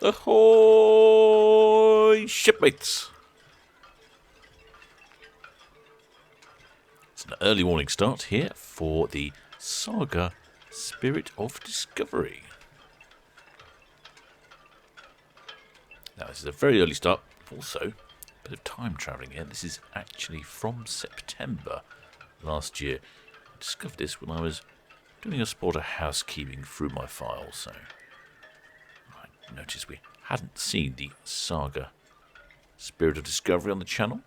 Ahoy, Shipmates! It's an early morning start here for the SAGA Spirit of Discovery. Now, this is a very early start, also a bit of time travelling here. This is actually from September last year. I discovered this when I was doing a spot of housekeeping through my files, so I noticed we hadn't seen the SAGA Spirit of Discovery on the channel.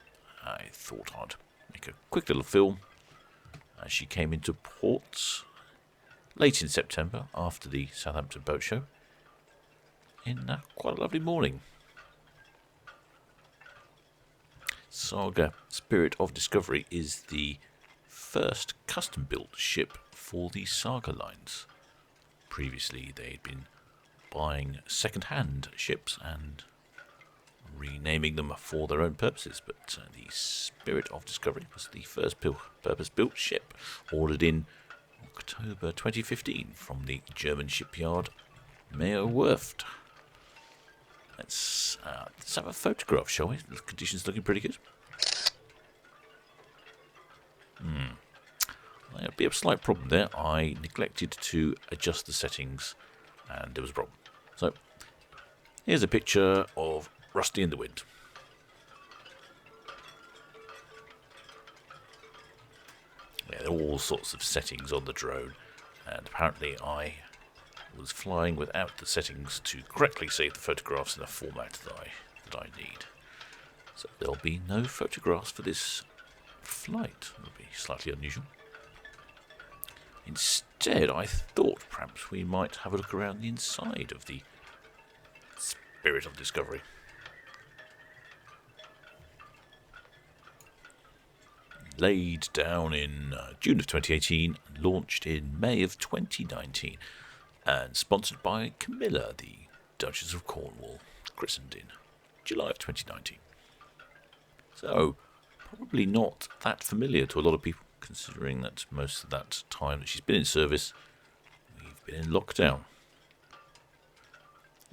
I thought I'd make a quick little film as she came into port late in September after the Southampton boat show in quite a lovely morning. SAGA Spirit of Discovery is the first custom-built ship for the SAGA lines. Previously, they'd been buying second-hand ships and renaming them for their own purposes, but the Spirit of Discovery was the first purpose-built ship, ordered in October 2015 from the German shipyard Mayflower. Let's have a photograph, shall we? The conditions looking pretty good. There'll be a slight problem there. I neglected to adjust the settings, and there was a problem. So, here's a picture of Rusty in the Wind. Yeah, there are all sorts of settings on the drone, and apparently I was flying without the settings to correctly save the photographs in a format that I need. So there'll be no photographs for this flight. It'll be slightly unusual. Instead, I thought perhaps we might have a look around the inside of the Spirit of Discovery. Laid down in June of 2018, launched in May of 2019, and sponsored by Camilla, the Duchess of Cornwall, christened in July of 2019. So, probably not that familiar to a lot of people, considering that most of that time that she's been in service, we've been in lockdown.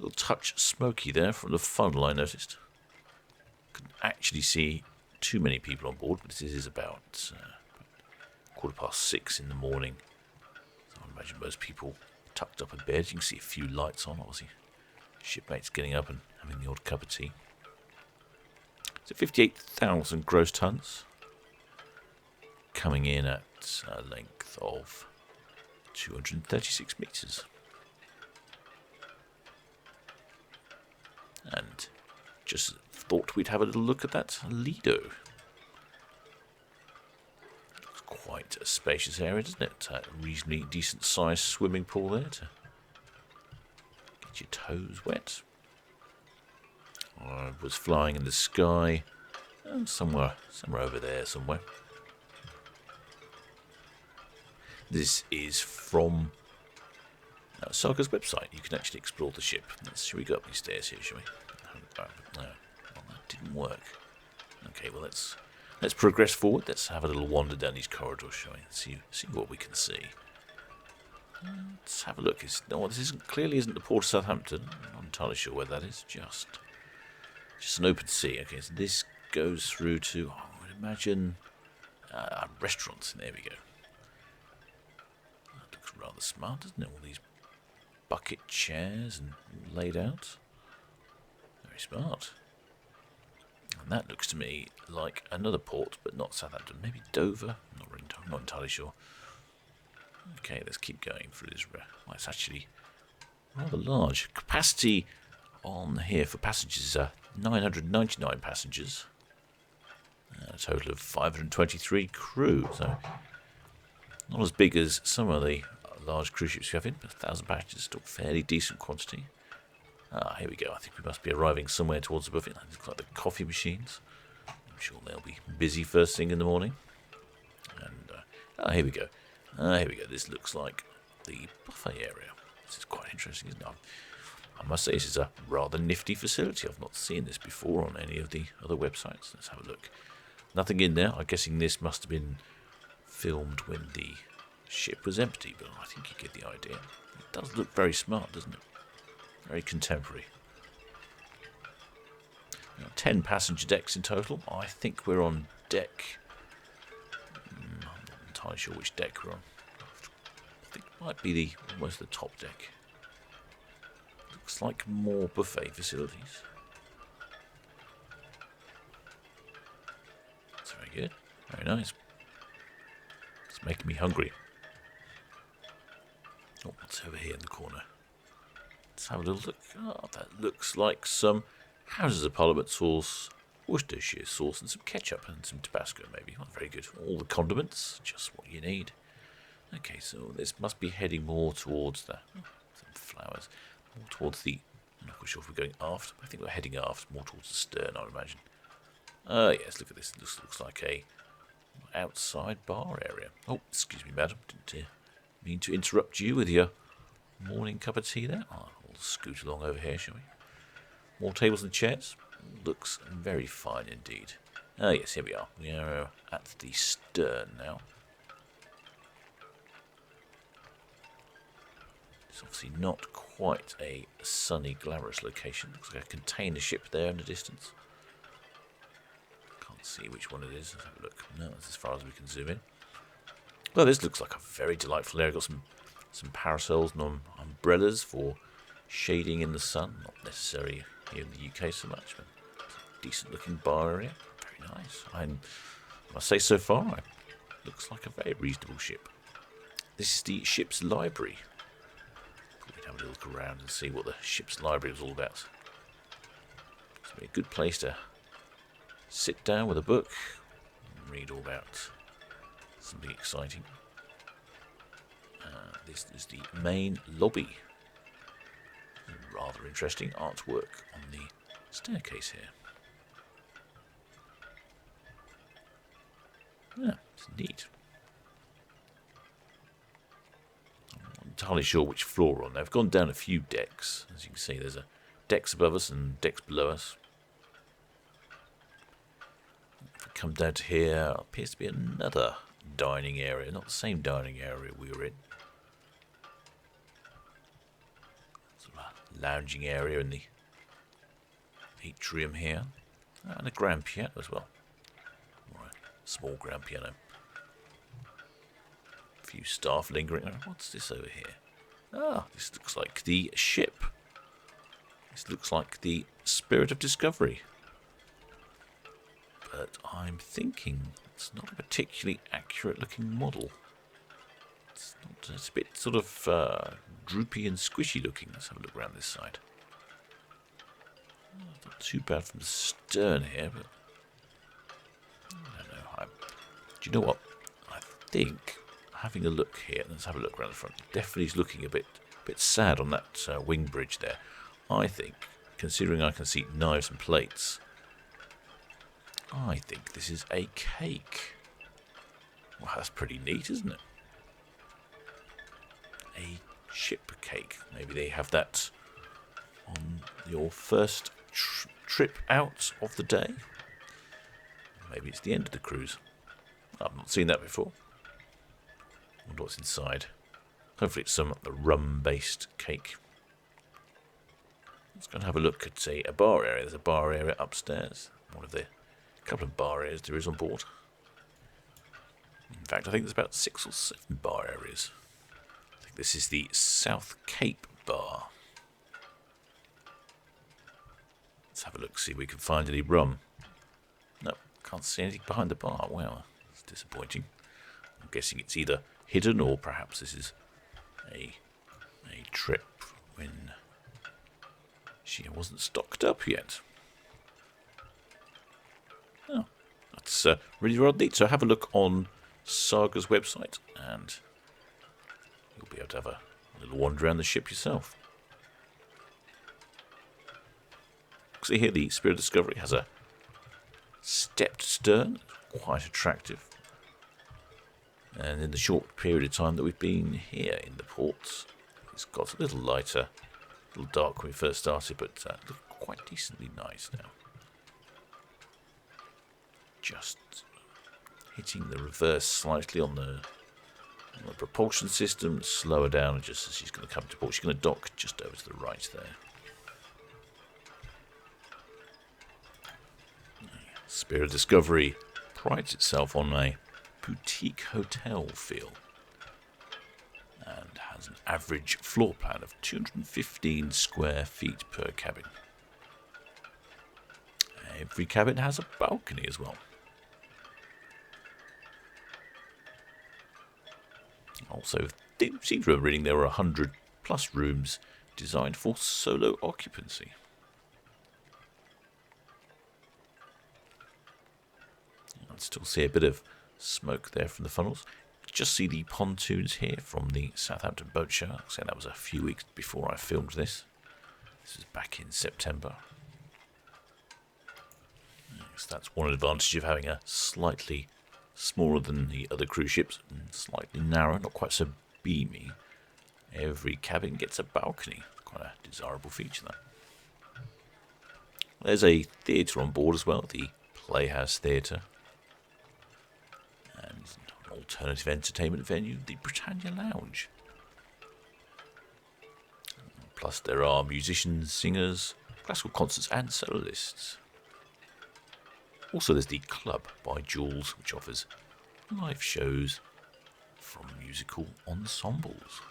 A little touch smoky there from the funnel, I noticed. Couldn't actually see too many people on board, but this is about 6:15 in the morning. So I imagine most people tucked up in bed. You can see a few lights on, obviously. Shipmates getting up and having the odd cup of tea. So 58,000 gross tons, coming in at a length of 236 metres. And just thought we'd have a little look at that Lido. Looks quite a spacious area, doesn't it? A reasonably decent sized swimming pool there to get your toes wet. I was flying in the sky, somewhere over there somewhere. This is from SAGA's website. You can actually explore the ship. Shall we go up these stairs here, shall we? No, well, that didn't work. Okay, well let's progress forward. Let's have a little wander down these corridors, shall we? See what we can see. Let's have a look. This clearly isn't the port of Southampton. I'm not entirely sure where that is. Just an open sea. Okay, so this goes through to, I would imagine, restaurants. There we go. That looks rather smart, doesn't it? All these bucket chairs and laid out. Very smart. And that looks to me like another port, but not Southampton. Maybe Dover. I'm not entirely sure. Okay, let's keep going through this. Well, it's actually rather large. Capacity on here for passengers is 999 passengers. A total of 523 crew. So not as big as some of the large cruise ships we have in, but 1,000 passengers, still fairly decent quantity. Here we go. I think we must be arriving somewhere towards the buffet. It looks like the coffee machines. I'm sure they'll be busy first thing in the morning. And here we go. Here we go. This looks like the buffet area. This is quite interesting, isn't it? I must say this is a rather nifty facility. I've not seen this before on any of the other websites. Let's have a look. Nothing in there. I'm guessing this must have been filmed when the ship was empty, but I think you get the idea. It does look very smart, doesn't it? Very contemporary. 10 passenger decks in total. I think we're on deck. I'm not entirely sure which deck we're on. I think it might be almost the top deck. Looks like more buffet facilities. That's very good. Very nice. It's making me hungry. Oh, what's over here in the corner? Let's have a little look. Oh, that looks like some Houses of Parliament sauce, Worcestershire sauce, and some ketchup and some Tabasco, maybe. Oh, very good. All the condiments, just what you need. Okay, so this must be heading more towards the some flowers, more towards the. I'm not quite sure if we're going aft. I think we're heading aft, more towards the stern, I would imagine. Yes, look at this. This looks like a outside bar area. Oh, excuse me, madam. Didn't mean to interrupt you with your morning cup of tea there. Oh, we'll scoot along over here, shall we? More tables and chairs. Looks very fine indeed. Yes, here we are. We are at the stern now. It's obviously not quite a sunny, glamorous location. Looks like a container ship there in the distance. Can't see which one it is. Let's have a look. No, that's as far as we can zoom in. Well, this looks like a very delightful area. Got some parasols and umbrellas for shading in the sun. Not necessary here in the UK so much, but decent looking bar area. Very nice. I must say so far, it looks like a very reasonable ship. This is the ship's library. We'd have a look around and see what the ship's library was all about. It's a good place to sit down with a book and read all about something exciting. This is the main lobby. Rather interesting artwork on the staircase here. Yeah, it's neat. I'm not entirely sure which floor we're on. They've gone down a few decks. As you can see, there's decks above us and decks below us. If we come down to here, appears to be another dining area. Not the same dining area we were in. Lounging area in the atrium here, and a grand piano as well, or a small grand piano. A few staff lingering. What's this over here? Ah, this looks like the ship. This looks like the Spirit of Discovery, but I'm thinking it's not a particularly accurate looking model. It's a bit sort of droopy and squishy looking. Let's have a look around this side. Not too bad from the stern here, but I don't know. Do you know what? I think having a look here, let's have a look around the front. Definitely is looking a bit sad on that wing bridge there. I think, considering I can see knives and plates, I think this is a cake. Well, that's pretty neat, isn't it? A ship cake. Maybe they have that on your first trip out of the day. Maybe it's the end of the cruise. I've not seen that before. I wonder what's inside. Hopefully it's some rum-based cake. Let's go and have a look at a bar area. There's a bar area upstairs. One of the couple of bar areas there is on board. In fact, I think there's about 6 or 7 bar areas. This is the South Cape Bar. Let's have a look, see if we can find any rum. No, can't see anything behind the bar. Wow, it's disappointing. I'm guessing it's either hidden or perhaps this is a trip when she wasn't stocked up yet. Oh, that's really rather neat. So have a look on SAGA's website and you'll be able to have a little wander around the ship yourself. See here, the Spirit of Discovery has a stepped stern, quite attractive. And in the short period of time that we've been here in the port, it's got a little lighter, a little dark when we first started, but looked quite decently nice now. Just hitting the reverse slightly on the propulsion system, slow her down just as she's going to come to port. She's going to dock just over to the right there. Spirit of Discovery prides itself on a boutique hotel feel and has an average floor plan of 215 square feet per cabin. Every cabin has a balcony as well. Also, they seem to remember reading there were 100 plus rooms designed for solo occupancy. I can still see a bit of smoke there from the funnels. Just see the pontoons here from the Southampton boat show. Like I said, that was a few weeks before I filmed this. This is back in September. Yes, that's one advantage of having a slightly smaller than the other cruise ships and slightly narrower, not quite so beamy. Every cabin gets a balcony. Quite a desirable feature, that. There's a theatre on board as well, the Playhouse Theatre. And an alternative entertainment venue, the Britannia Lounge. Plus there are musicians, singers, classical concerts and soloists. Also there's the Club by Jules, which offers live shows from musical ensembles.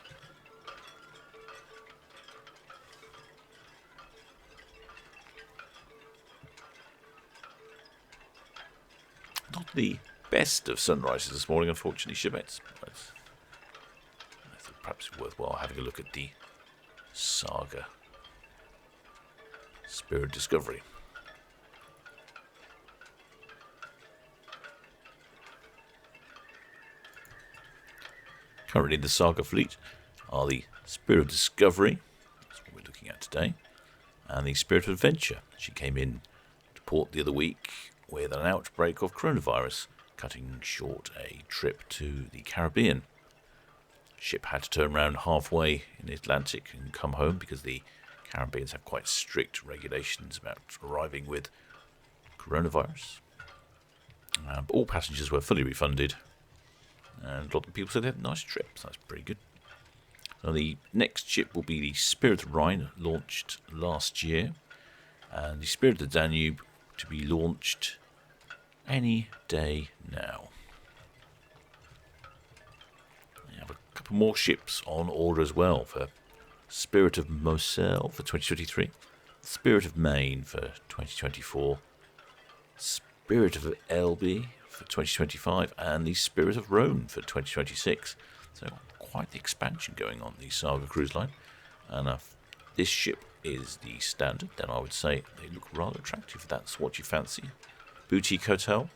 Not the best of sunrises this morning, unfortunately, Shipmates. But I thought perhaps it's worthwhile having a look at the SAGA Spirit of Discovery. Currently in the SAGA fleet are the Spirit of Discovery, that's what we're looking at today, and the Spirit of Adventure. She came in to port the other week with an outbreak of coronavirus, cutting short a trip to the Caribbean. Ship had to turn around halfway in the Atlantic and come home because the Caribbeans have quite strict regulations about arriving with coronavirus. But all passengers were fully refunded, and a lot of people said they had a nice trip, so that's pretty good. Now, the next ship will be the Spirit of Rhine, launched last year, and the Spirit of the Danube to be launched any day now. We have a couple more ships on order as well for Spirit of Moselle for 2023, Spirit of Maine for 2024, Spirit of Elbe for 2025, and the Spirit of Rhone for 2026. So quite the expansion going on the SAGA cruise line. And if this ship is the standard, then I would say they look rather attractive if that's what you fancy. Boutique hotel,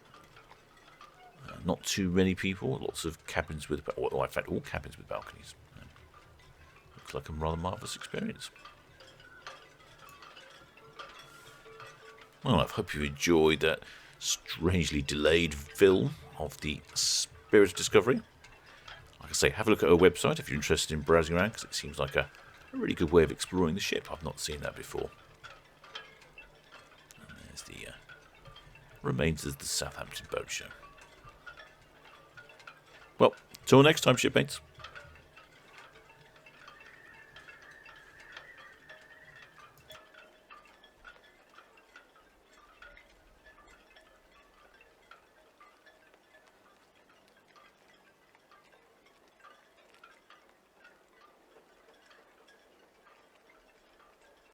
not too many people, lots of cabins with, well, in fact all cabins with balconies. Looks like a rather marvellous experience. Well, I hope you enjoyed that strangely delayed film of the Spirit of Discovery. Like I say, have a look at her website if you're interested in browsing around, because it seems like a really good way of exploring the ship. I've not seen that before. And there's the remains of the Southampton boat show. Well, till next time, shipmates.